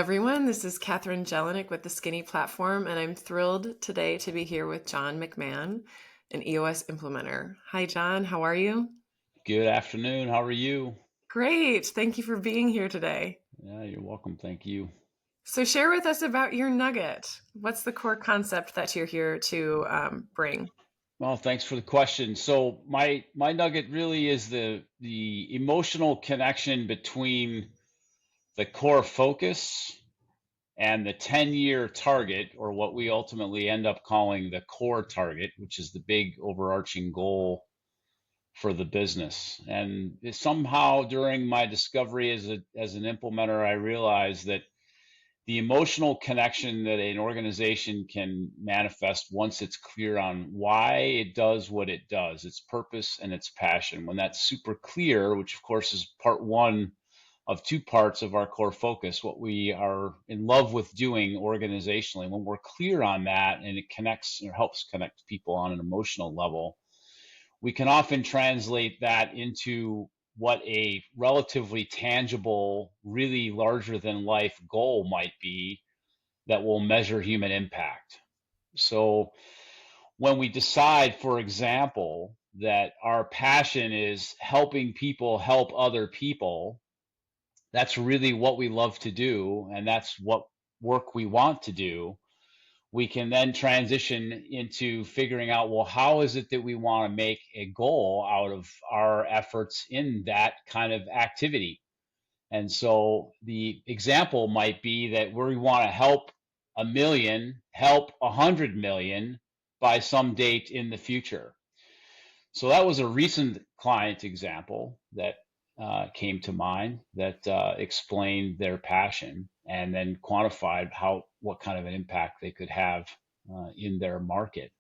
everyone. This is Catherine Jelinek with the Skinny Platform, and I'm thrilled today to be here with John McMahon, an EOS implementer. Hi, John. How are you? Good afternoon. How are you? Great. Thank you for being here today. Yeah, you're welcome. Thank you. So, share with us about your nugget. What's the core concept that you're here to bring? Well, thanks for the question. So my nugget really is the emotional connection between the core focus and the 10-year target, or what we ultimately end up calling the core target, which is the big overarching goal for the business. And somehow during my discovery as an implementer, I realized that the emotional connection that an organization can manifest once it's clear on why it does what it does, its purpose and its passion. When that's super clear, which of course is part one of two parts of our core focus, what we are in love with doing organizationally, when we're clear on that and it connects or helps connect people on an emotional level, we can often translate that into what a relatively tangible, really larger than life goal might be that will measure human impact. So when we decide, for example, that our passion is helping people help other people, that's really what we love to do, and that's what work we want to do. We can then transition into figuring out, well, how is it that we want to make a goal out of our efforts in that kind of activity? And so the example might be that we want to help a million, help 100 million by some date in the future. So that was a recent client example that came to mind that explained their passion and then quantified what kind of an impact they could have in their market.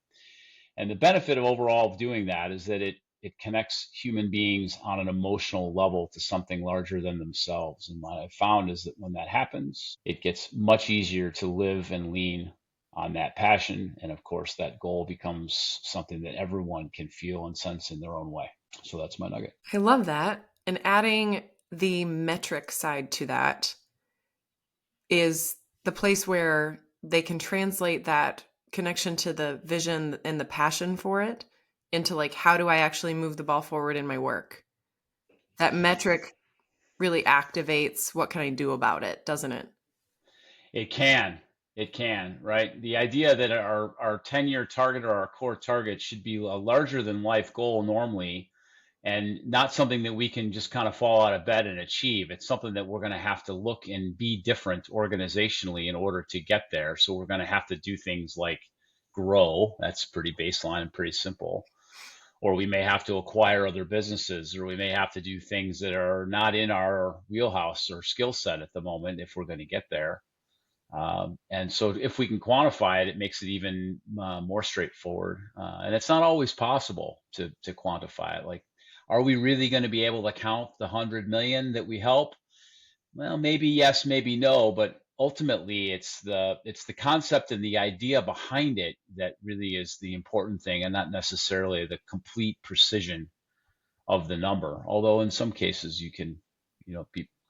And the benefit of overall of doing that is that it connects human beings on an emotional level to something larger than themselves. And what I've found is that when that happens, it gets much easier to live and lean on that passion. And of course, that goal becomes something that everyone can feel and sense in their own way. So that's my nugget. I love that. And adding the metric side to that is the place where they can translate that connection to the vision and the passion for it into like, how do I actually move the ball forward in my work? That metric really activates what can I do about it, doesn't it? It can. It can, right? The idea that our 10-year target or our core target should be a larger than life goal normally, and not something that we can just kind of fall out of bed and achieve. It's something that we're going to have to look and be different organizationally in order to get there. So we're going to have to do things like grow. That's pretty baseline and pretty simple. Or we may have to acquire other businesses, or we may have to do things that are not in our wheelhouse or skill set at the moment if we're going to get there. And so if we can quantify it, it makes it even more straightforward. And it's not always possible to quantify it. Like, are we really going to be able to count the 100 million that we help? Well, maybe yes, maybe no, but ultimately it's the concept and the idea behind it that really is the important thing, and not necessarily the complete precision of the number. Although in some cases you can,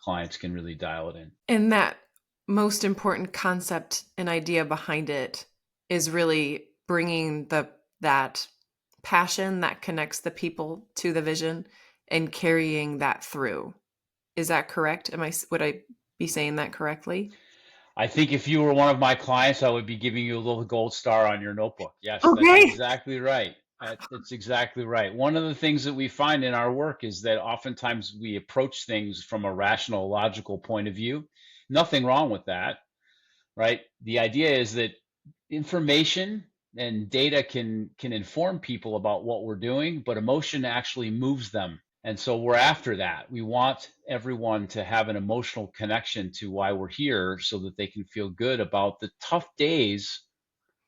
clients can really dial it in. And that most important concept and idea behind it is really bringing that passion that connects the people to the vision and carrying that through. Is that correct? Would I be saying that correctly? I think if you were one of my clients, I would be giving you a little gold star on your notebook. Yes, that's Okay. exactly right. That's exactly right. One of the things that we find in our work is that oftentimes we approach things from a rational, logical point of view. Nothing wrong with that, right? The idea is that information and data can inform people about what we're doing, but emotion actually moves them. And so we're after that. We want everyone to have an emotional connection to why we're here so that they can feel good about the tough days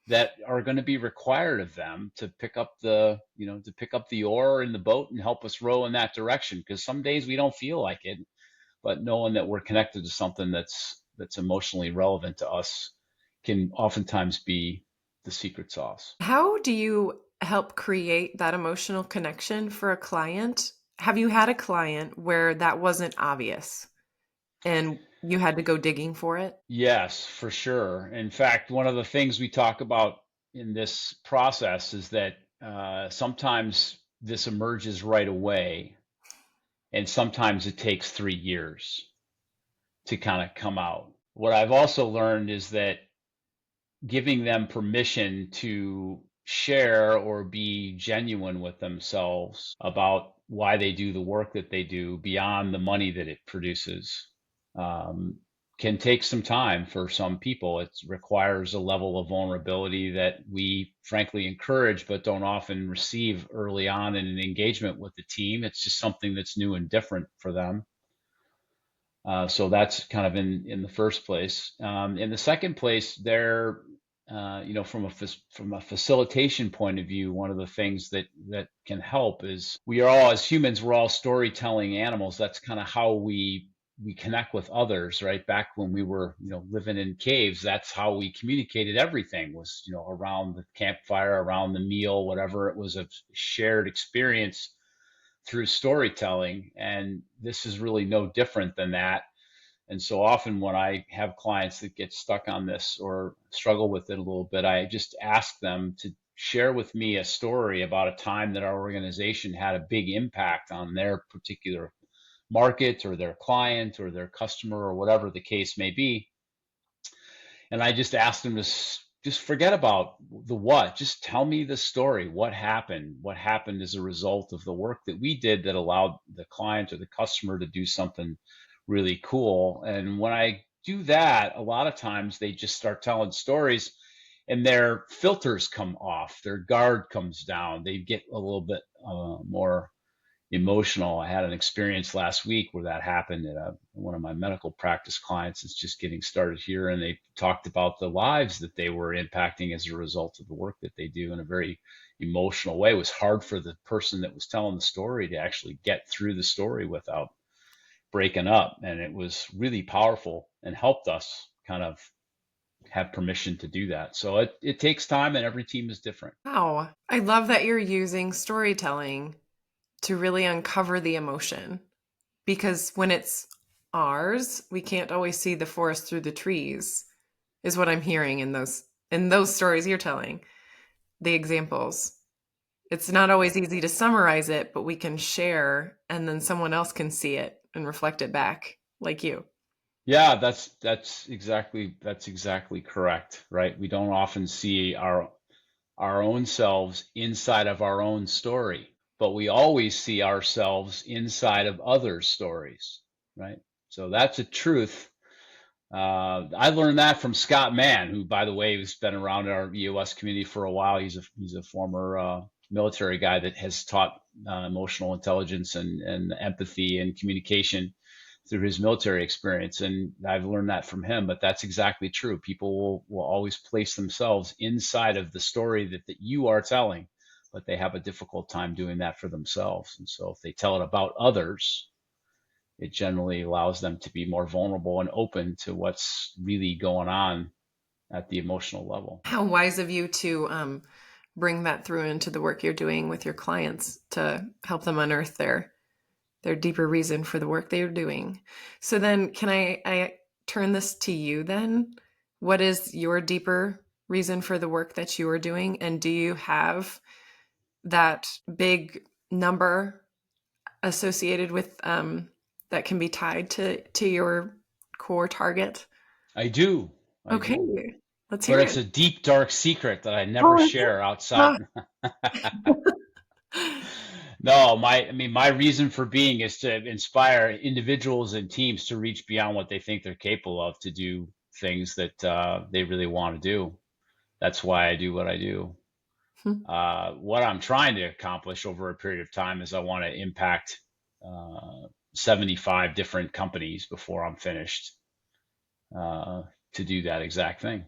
that are going to be required of them to pick up the oar in the boat and help us row in that direction. Because some days we don't feel like it, but knowing that we're connected to something that's emotionally relevant to us can oftentimes be the secret sauce. How do you help create that emotional connection for a client? Have you had a client where that wasn't obvious? and you had to go digging for it? Yes, for sure. In fact, one of the things we talk about in this process is that sometimes this emerges right away, and sometimes it takes 3 years to kind of come out. What I've also learned is that giving them permission to share or be genuine with themselves about why they do the work that they do beyond the money that it produces um, can take some time for some people. It requires a level of vulnerability that we frankly encourage, but don't often receive early on in an engagement with the team. It's just something that's new and different for them. So that's kind of in the first place. In the second place, there, from a facilitation point of view, one of the things that can help is we are all, as humans, we're all storytelling animals. That's kind of how we connect with others, right? Back when we were, living in caves, that's how we communicated everything was, around the campfire, around the meal, whatever it was, a shared experience through storytelling. And this is really no different than that. And so often when I have clients that get stuck on this or struggle with it a little bit, I just ask them to share with me a story about a time that our organization had a big impact on their particular market or their client or their customer or whatever the case may be. And I just asked them to just forget about the what. Just tell me the story. What happened? What happened as a result of the work that we did that allowed the client or the customer to do something really cool? And when I do that, a lot of times they just start telling stories and their filters come off, their guard comes down, they get a little bit more emotional. I had an experience last week where that happened at one of my medical practice clients that's just getting started here, and they talked about the lives that they were impacting as a result of the work that they do in a very emotional way. It was hard for the person that was telling the story to actually get through the story without breaking up, and it was really powerful and helped us kind of have permission to do that. So it takes time, and every team is different. Wow. I love that you're using storytelling to really uncover the emotion, because when it's ours, we can't always see the forest through the trees, is what I'm hearing in those stories you're telling, the examples. It's not always easy to summarize it, but we can share and then someone else can see it and reflect it back like you. Yeah, that's exactly correct, right? We don't often see our own selves inside of our own story, but we always see ourselves inside of others' stories, right? So that's a truth. I learned that from Scott Mann, who, by the way, has been around our EOS community for a while. He's a former military guy that has taught emotional intelligence and empathy and communication through his military experience, and I've learned that from him. But that's exactly true. People will always place themselves inside of the story that you are telling, but they have a difficult time doing that for themselves. And so if they tell it about others, it generally allows them to be more vulnerable and open to what's really going on at the emotional level. How wise of you to bring that through into the work you're doing with your clients to help them unearth their deeper reason for the work they're doing. So then can I turn this to you then? What is your deeper reason for the work that you are doing? And do you have that big number associated with that can be tied to your core target? I do. I Okay, do. let's But hear it's it. a deep, dark secret that I never Oh, is it? share outside. Ah. No, my reason for being is to inspire individuals and teams to reach beyond what they think they're capable of to do things that they really want to do. That's why I do what I do. What I'm trying to accomplish over a period of time is I want to impact uh, 75 different companies before I'm finished uh, to do that exact thing.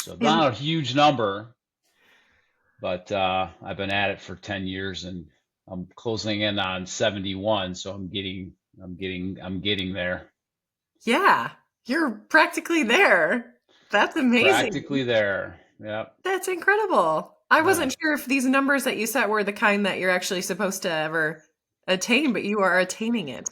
So And not a huge number, but I've been at it for 10 years and I'm closing in on 71. So I'm getting there. yeah, you're practically there. That's amazing. Practically there. Yep. That's incredible. I Yeah. wasn't sure if these numbers that you set were the kind that you're actually supposed to ever attain, but you are attaining it.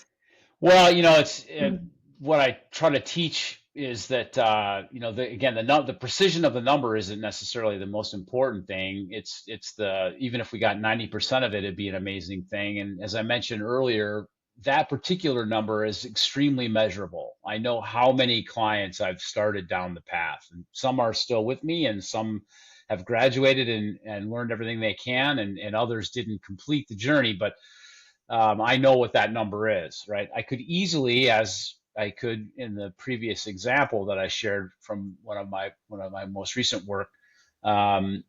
Well, it's Mm. what I try to teach is that again the precision of the number isn't necessarily the most important thing. It's the even if we got 90% of it, it'd be an amazing thing. And as I mentioned earlier, that particular number is extremely measurable. I know how many clients I've started down the path, and some are still with me, and some have graduated and learned everything they can, and others didn't complete the journey, but I know what that number is, right? I could easily, as I could in the previous example that I shared from one of my most recent work, um,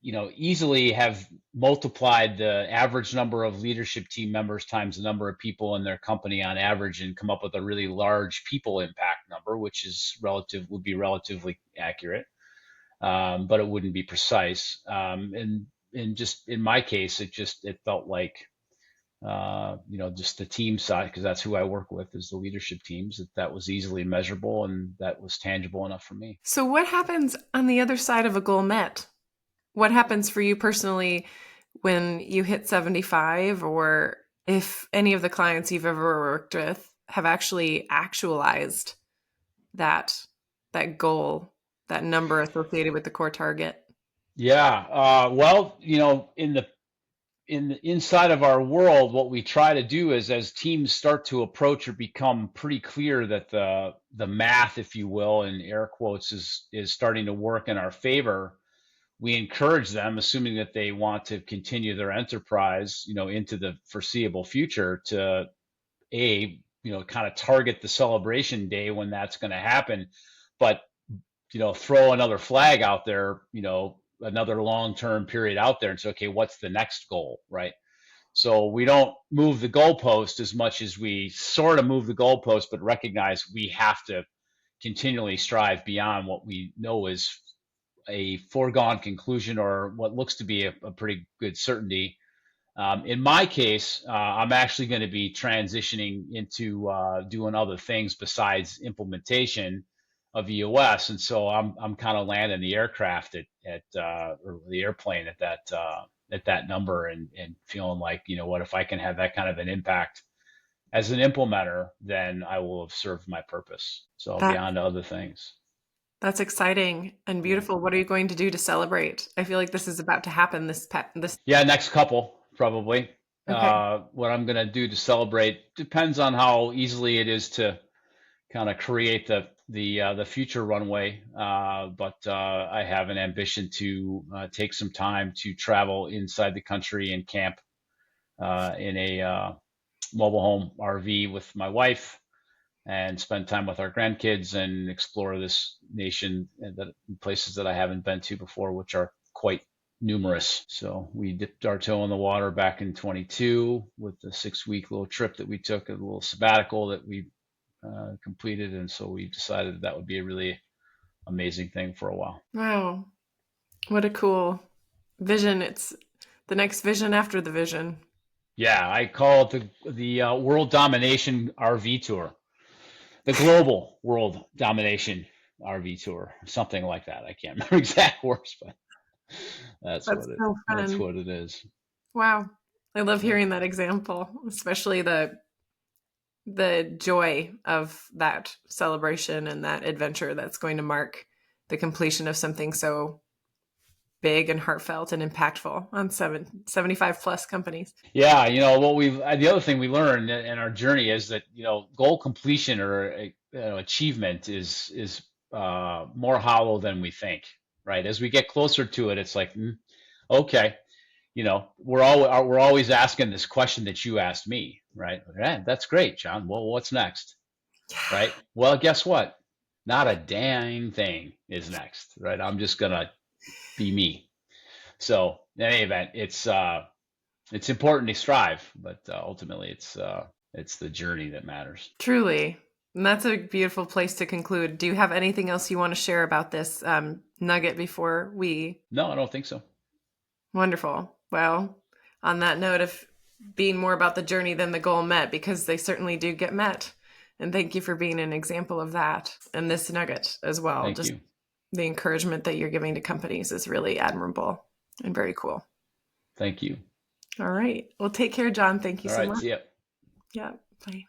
easily have multiplied the average number of leadership team members times the number of people in their company on average, and come up with a really large people impact number, which would be relatively accurate, but it wouldn't be precise. And just in my case, it felt like just the team side, because that's who I work with is the leadership teams, that was easily measurable and that was tangible enough for me. So, what happens on the other side of a goal met? What happens for you personally when you hit 75, or if any of the clients you've ever worked with have actually actualized that that goal, that number associated with the core target? Yeah. Well, in the inside of our world, what we try to do is, as teams start to approach or become pretty clear that the math, if you will, in air quotes, is starting to work in our favor, we encourage them, assuming that they want to continue their enterprise, into the foreseeable future, to kind of target the celebration day when that's going to happen, but throw another flag out there, another long-term period out there, and say, okay, what's the next goal, right? So we don't move the goalpost as much as we sort of move the goalpost, but recognize we have to continually strive beyond what we know is a foregone conclusion, or what looks to be a pretty good certainty. In my case, I'm actually going to be transitioning into doing other things besides implementation of EOS, and so I'm kind of landing the aircraft or the airplane at that number, and feeling like, what, if I can have that kind of an impact as an implementer, then I will have served my purpose. So I'll be That on to other things. that's exciting and Yeah. beautiful. What are you going to do to celebrate? I feel like this is about to happen this. Yeah, next couple probably. Okay. What I'm gonna do to celebrate depends on how easily it is to kind of create the future runway. But I have an ambition to take some time to travel inside the country and camp in a mobile home RV with my wife, and spend time with our grandkids and explore this nation, and the places that I haven't been to before, which are quite numerous. So we dipped our toe in the water back in 22 with the 6-week little trip that we took, a little sabbatical that we completed. And so we decided that would be a really amazing thing for a while. Wow. What a cool vision. It's the next vision after the vision. Yeah, I call it the World Domination RV Tour, the Global World Domination RV Tour, something like that. I can't remember exact words, but that's That's what it so that's fun. what it is. Wow. I love Yeah. hearing that example, especially the joy of that celebration and that adventure that's going to mark the completion of something so big and heartfelt and impactful on 75 plus companies. Yeah, what the other thing we learned in our journey is that, goal completion, or achievement, is more hollow than we think, right? As we get closer to it, it's like, okay, we're always asking this question that you asked me, right? Yeah, that's great, John. Well, what's next, right? Well, guess what? Not a dang thing is next, right? I'm just gonna be me. So in any event, it's important to strive, but ultimately it's the journey that matters. Truly. And that's a beautiful place to conclude. Do you have anything else you want to share about this nugget before we? No, I don't think so. Wonderful. Well, on that note of being more about the journey than the goal met, because they certainly do get met. And thank you for being an example of that. And this nugget as well. Thank Just you. the encouragement that you're giving to companies is really admirable and very cool. Thank you. All right. Well, take care, John. Thank you All so right. much. See ya. Yeah. Bye.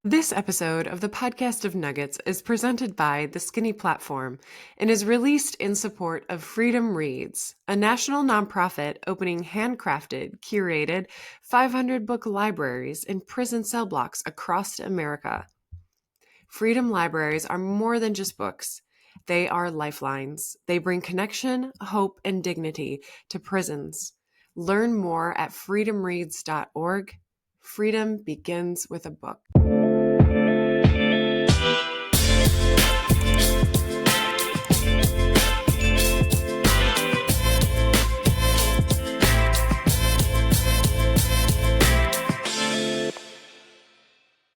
This episode of the Podcast of Nuggets is presented by The Skinny Platform and is released in support of Freedom Reads, a national nonprofit opening handcrafted, curated 500-book libraries in prison cell blocks across America. Freedom libraries are more than just books. They are lifelines. They bring connection, hope, and dignity to prisons. Learn more at freedomreads.org. Freedom begins with a book.